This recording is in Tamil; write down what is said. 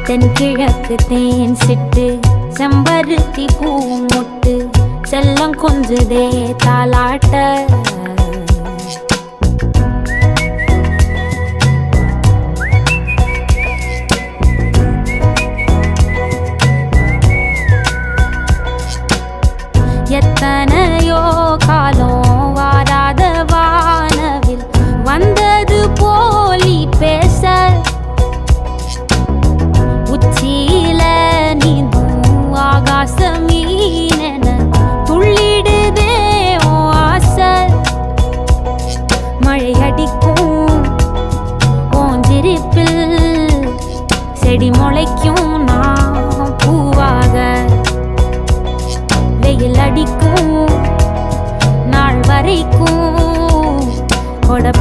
தென்கிழக்கு தேன் சிட்டு செம்பருத்தி பூ முட்டு செல்லம் கொஞ்சுதே தாலாட்ட எத்தனையோ காலம் வாராத வானவில் வந்தது போலி பேச உச்சியில நீந்தும் ஆகாச மீனென துள்ளிடுதே ஓ ஆசை மழை அடிக்கும் ஓஞ்சிருப்பில் செடி முளைக்கும் நான் பூவாக வெயில் அடிக்கும் நாள் வரைக்கும் கொடை